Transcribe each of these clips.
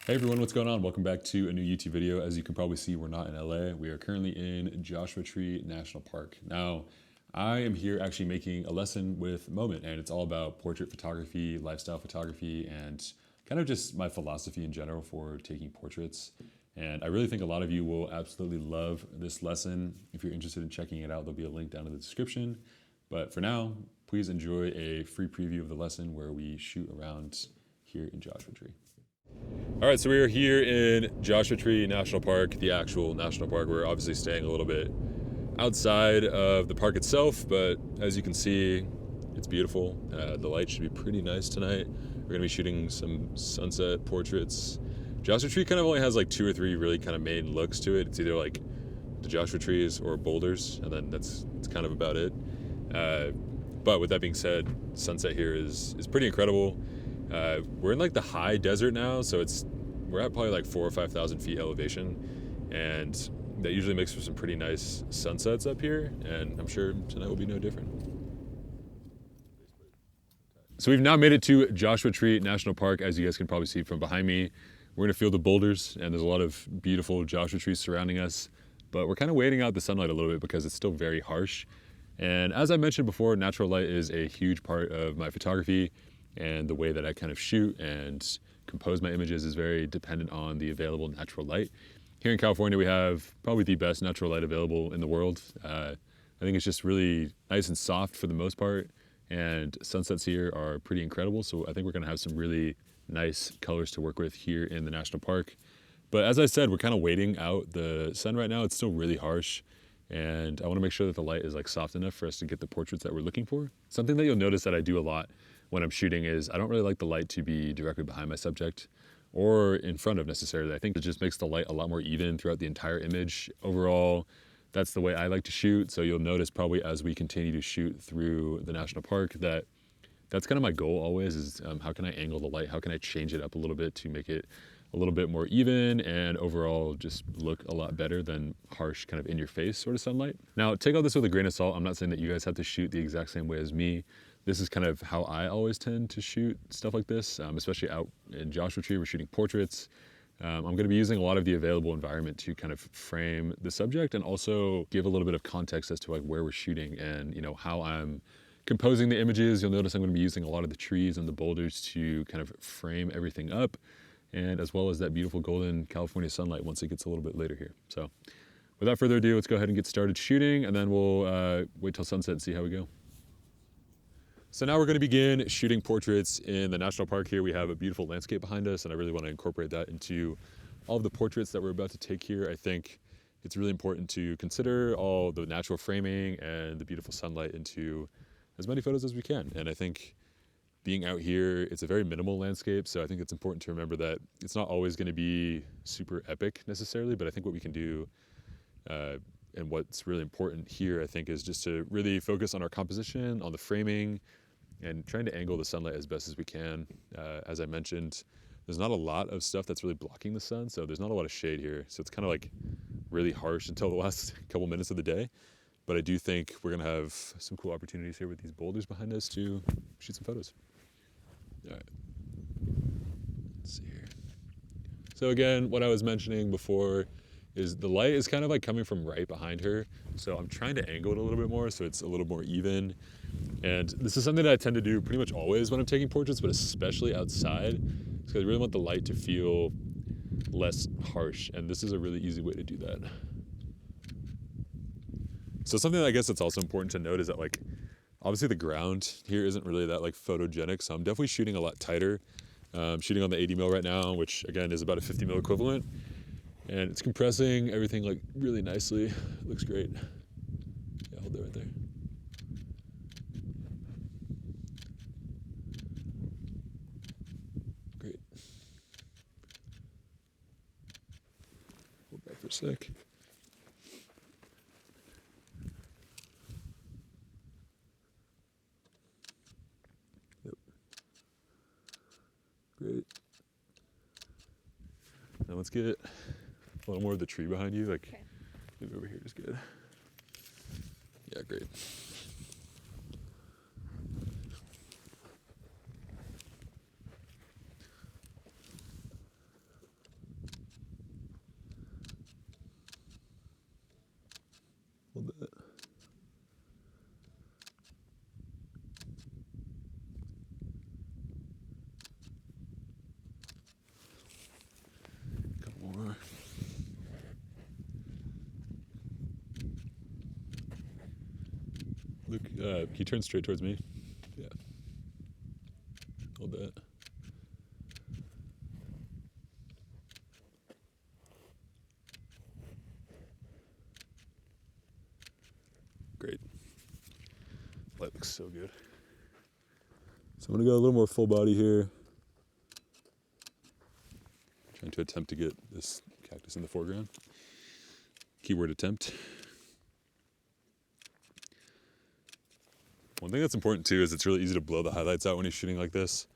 Hey everyone, what's going on? Welcome back to a new YouTube video. As you can probably see, we're not in LA. We are currently in Joshua Tree National Park. Now, I am here actually making a lesson with Moment, and it's all about portrait photography, lifestyle photography, and kind of just my philosophy in general for taking portraits. And I really think a lot of you will absolutely love this lesson. If you're interested in checking it out, there'll be a link down in the description. But for now, please enjoy a free preview of the lesson where we shoot around here in Joshua Tree. All right, so we are here in Joshua Tree National Park, the actual national park. We're obviously staying a little bit outside of the park itself, but as you can see, it's beautiful. The light should be pretty nice tonight. We're gonna be shooting some sunset portraits. Joshua Tree kind of only has like 2 or 3 really kind of main looks to it. It's either like the Joshua trees or boulders, and then that's kind of about it. But with that being said, sunset here is pretty incredible. We're in like the high desert now, so we're at probably like 4,000 or 5,000 feet elevation, and that usually makes for some pretty nice sunsets up here, and I'm sure tonight will be no different. So we've now made it to Joshua Tree National Park. As you guys can probably see from behind me, we're in a field of boulders, and there's a lot of beautiful Joshua trees surrounding us, but we're kind of waiting out the sunlight a little bit because it's still very harsh. And as I mentioned before, natural light is a huge part of my photography, and the way that I kind of shoot and compose my images is very dependent on the available natural light. Here in California, we have probably the best natural light available in the world. I think it's just really nice and soft for the most part, and sunsets here are pretty incredible, so I think we're gonna have some really nice colors to work with here in the national park. But as I said, we're kind of waiting out the sun right now. It's still really harsh, and I wanna make sure that the light is like soft enough for us to get the portraits that we're looking for. Something that you'll notice that I do a lot when I'm shooting is I don't really like the light to be directly behind my subject or in front of necessarily. I think it just makes the light a lot more even throughout the entire image. Overall, that's the way I like to shoot. So you'll notice probably as we continue to shoot through the national park that's kind of my goal always is how can I angle the light? How can I change it up a little bit to make it a little bit more even and overall just look a lot better than harsh kind of in your face sort of sunlight. Now take all this with a grain of salt. I'm not saying that you guys have to shoot the exact same way as me. This is kind of how I always tend to shoot stuff like this, especially out in Joshua Tree. We're shooting portraits. I'm going to be using a lot of the available environment to kind of frame the subject and also give a little bit of context as to like where we're shooting and how I'm composing the images. You'll notice I'm going to be using a lot of the trees and the boulders to kind of frame everything up, and as well as that beautiful golden California sunlight once it gets a little bit later here. So without further ado, let's go ahead and get started shooting, and then we'll wait till sunset and see how we go. So now we're going to begin shooting portraits in the national park here. We have a beautiful landscape behind us, and I really want to incorporate that into all of the portraits that we're about to take here. I think it's really important to consider all the natural framing and the beautiful sunlight into as many photos as we can. And I think being out here, it's a very minimal landscape, so I think it's important to remember that it's not always going to be super epic necessarily, but I think what we can do and what's really important here, I think, is just to really focus on our composition, on the framing, and trying to angle the sunlight as best as we can. As I mentioned, there's not a lot of stuff that's really blocking the sun, so there's not a lot of shade here. So it's kind of like really harsh until the last couple minutes of the day. But I do think we're gonna have some cool opportunities here with these boulders behind us to shoot some photos. All right, let's see here. So again, what I was mentioning before is the light is kind of like coming from right behind her. So I'm trying to angle it a little bit more so it's a little more even. And this is something that I tend to do pretty much always when I'm taking portraits, but especially outside, because I really want the light to feel less harsh. And this is a really easy way to do that. So something that I guess that's also important to note is that like, obviously the ground here isn't really that like photogenic. So I'm definitely shooting a lot tighter. I'm shooting on the 80 mil right now, which again is about a 50 mil equivalent. And it's compressing everything like really nicely. It looks great. Yeah, hold that right there. Great. Hold back for a sec. Yep. Great. Now let's get a little more of the tree behind you, like okay. Maybe over here is good. Yeah, great. Look, he turns straight towards me. Yeah. Hold that. Great. Light looks so good. So I'm gonna go a little more full body here. Trying to attempt to get this cactus in the foreground. Keyword attempt. One thing that's important too is it's really easy to blow the highlights out when you're shooting like this.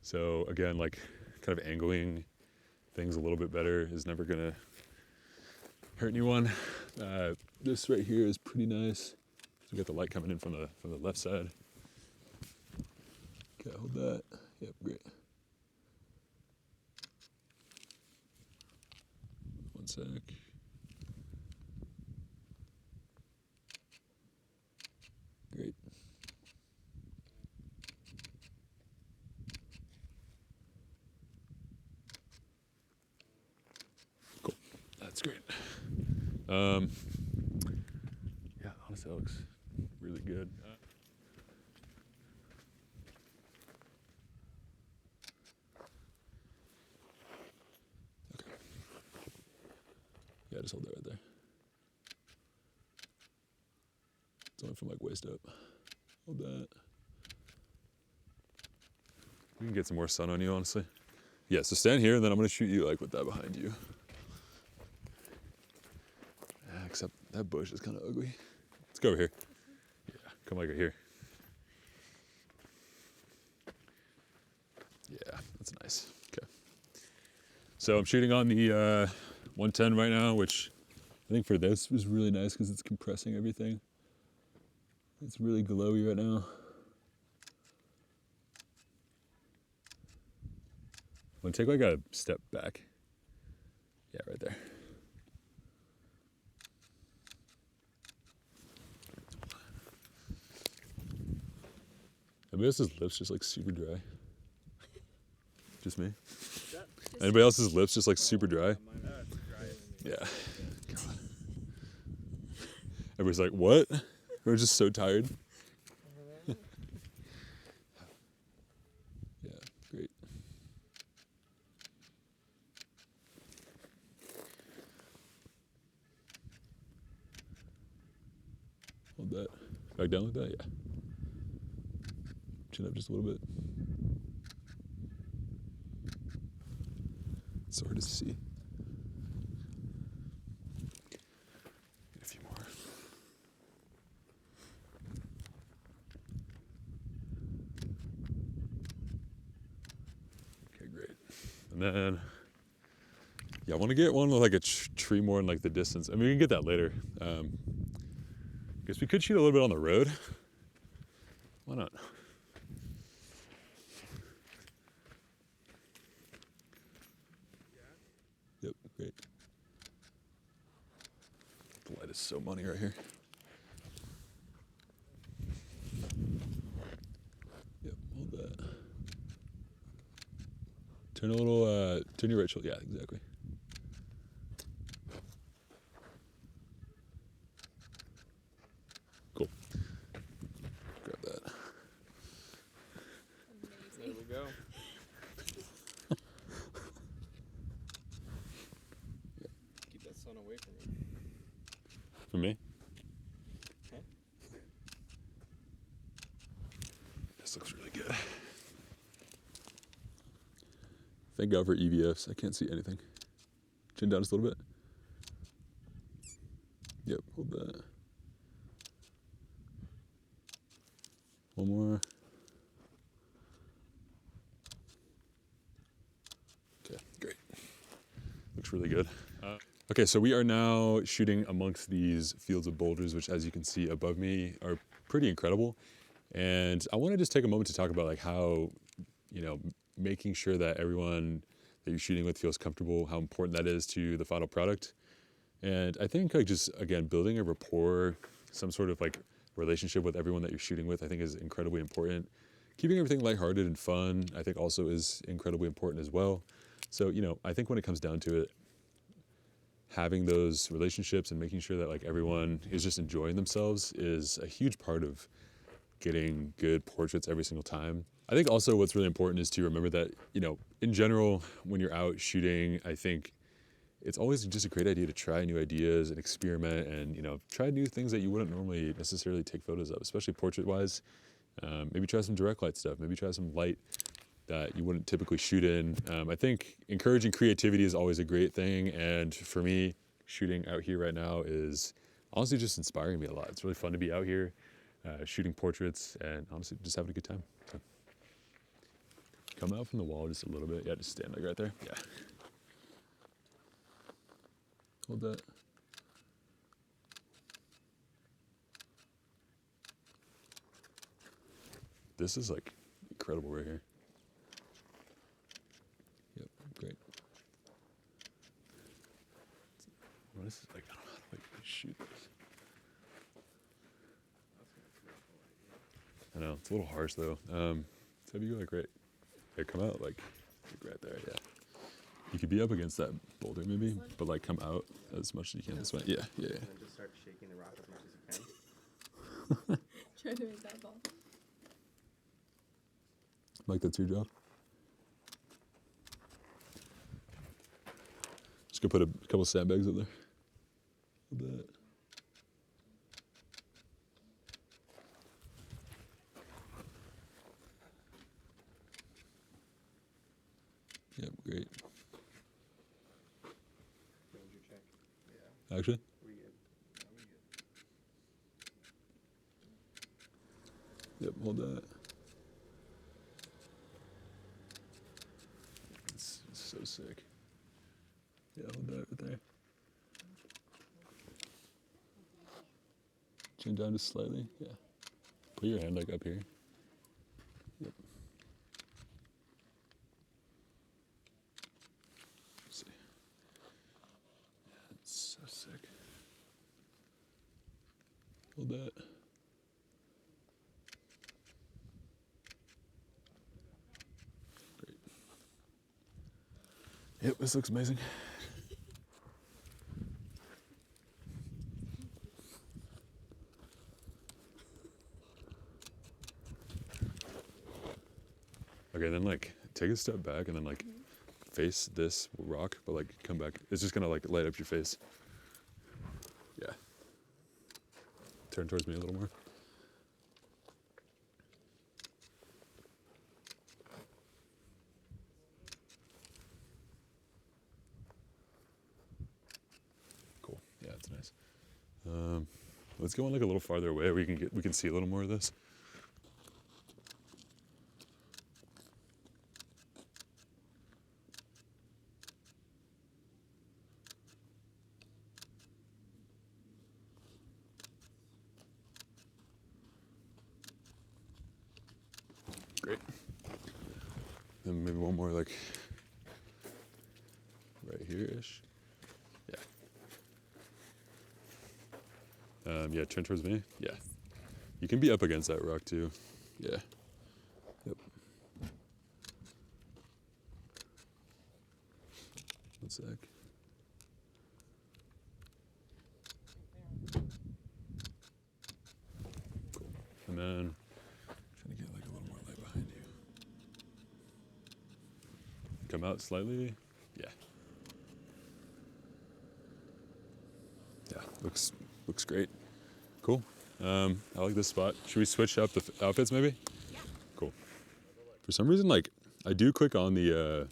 So again, like kind of angling things a little bit better is never gonna hurt anyone. This right here is pretty nice. So we got the light coming in from the left side. Okay, hold that. Yep, great. One sec. Great. Cool. That's great. Yeah, honestly, that looks really good. Okay. Yeah, just hold that right there. It's only from like waist up. Hold that. We can get some more sun on you, honestly. Yeah, so stand here, and then I'm gonna shoot you like with that behind you. Yeah, except that bush is kind of ugly. Let's go over here. Yeah, come like right here. Yeah, that's nice. Okay. So I'm shooting on the 110 right now, which I think for this was really nice because it's compressing everything. It's really glowy right now. I'm gonna take like a step back. Yeah, right there. Anybody else's lips just like super dry? Just me? Anybody else's lips just like super dry? Yeah. God. Everybody's like, what? We're just so tired. Yeah, great. Hold that. Back down like that, yeah. Chin up just a little bit. It's so hard to see. Get a few more. Okay, great. And then, yeah, I want to get one with like a tree more in like the distance. I mean, we can get that later. Guess we could shoot a little bit on the road. Why not? Yep, great. The light is so money right here. Yep, hold that. Turn a little, turn your right shoulder. Yeah, exactly. Cool. Grab that. There we go. Keep that sun away from you. From me? Okay. This looks really good. Thank God for EVFs. I can't see anything. Chin down just a little bit. Yep, hold that. One more. Okay, great. Looks really good. Okay, so we are now shooting amongst these fields of boulders, which as you can see above me are pretty incredible. And I want to just take a moment to talk about like how, you know, making sure that everyone that you're shooting with feels comfortable, how important that is to the final product. And I think like just, again, building a rapport, some sort of like relationship with everyone that you're shooting with, I think is incredibly important. Keeping everything lighthearted and fun, I think also is incredibly important as well. So, you know, I think when it comes down to it, having those relationships and making sure that like everyone is just enjoying themselves is a huge part of getting good portraits every single time. I think also what's really important is to remember that, you know, in general, when you're out shooting, I think it's always just a great idea to try new ideas and experiment and, you know, try new things that you wouldn't normally necessarily take photos of, especially portrait wise. Maybe try some direct light stuff, maybe try some light that you wouldn't typically shoot in. I think encouraging creativity is always a great thing. And for me, shooting out here right now is honestly just inspiring me a lot. It's really fun to be out here shooting portraits and honestly just having a good time. So, come out from the wall just a little bit. Yeah, just stand like right there. Yeah. Hold that. This is like incredible right here. Yep, great. What is this? Like, I don't know how to like shoot this. I know, it's a little harsh though. So if you go like right, come out like right there, yeah. You could be up against that boulder maybe, but like come out as much as you can this way. Yeah, yeah, yeah. And then just start shaking the rock as much as you can. Try to make that ball. Like that's your job. Just gonna put a couple sandbags up there. A bit. Yep, great. Ranger check. Yeah. Actually, We good. Yeah, we good. yep, hold that. It's so sick. Yeah, hold that right there. Chin down just slightly. Yeah. Put your hand like up here. Yep. See. Yeah, it's so sick. Hold that. Great. Yep, this looks amazing. Okay, then like take a step back and then like face this rock, but like come back. It's just gonna like light up your face. Yeah. Turn towards me a little more. Cool. Yeah, it's nice. Let's go on like a little farther away. We can see a little more of this. Great. Then maybe one more like right here-ish. Yeah. Yeah, turn towards me. Yeah. You can be up against that rock too. Yeah. Yep. One sec. Cool. And then trying to get like a little more light behind you. Come out slightly. Yeah. Yeah, looks great. Cool. I like this spot. Should we switch up the outfits maybe? Yeah. Cool. For some reason, like I do click on the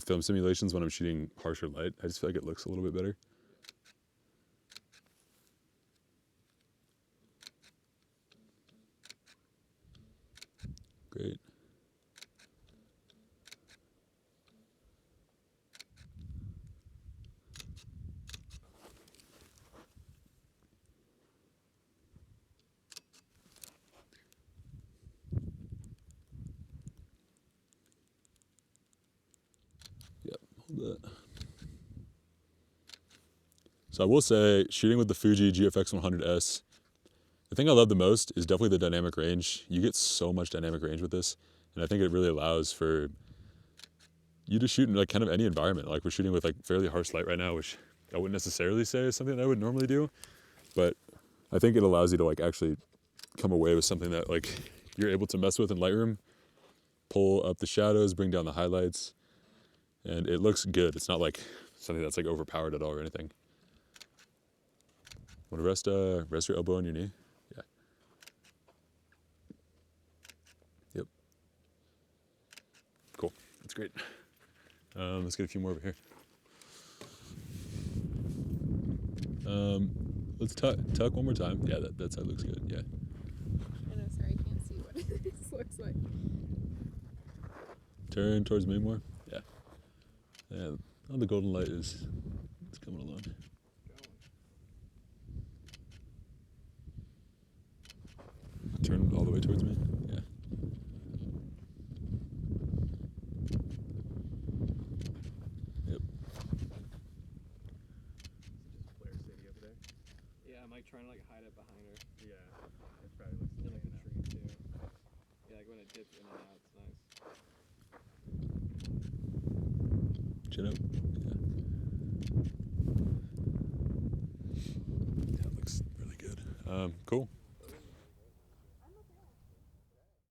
film simulations when I'm shooting harsher light. I just feel like it looks a little bit better. Great. Yep, hold that. So I will say, shooting with the Fuji GFX 100S, the thing I love the most is definitely the dynamic range. You get so much dynamic range with this, and I think it really allows for you just shoot in like kind of any environment. Like we're shooting with like fairly harsh light right now, which I wouldn't necessarily say is something that I would normally do, but I think it allows you to like actually come away with something that like you're able to mess with in Lightroom, pull up the shadows, bring down the highlights, and it looks good. It's not like something that's like overpowered at all or anything. Want to rest your elbow on your knee? Yeah. Yep. Cool. That's great. Let's get a few more over here. Let's tuck one more time. Yeah, that side looks good. Yeah. I know, sorry, I can't see what this looks like. Turn towards me more. Yeah. Yeah. Oh, the golden light is coming along. Turn all the way towards me. Yeah. Yep. Just Blair City over there. Yeah, I'm like trying to like hide it behind her. Yeah, it probably looks And like like the tree too. Yeah, like when it dips in and out, it's nice. Chin up. Yeah. That looks really good. Cool.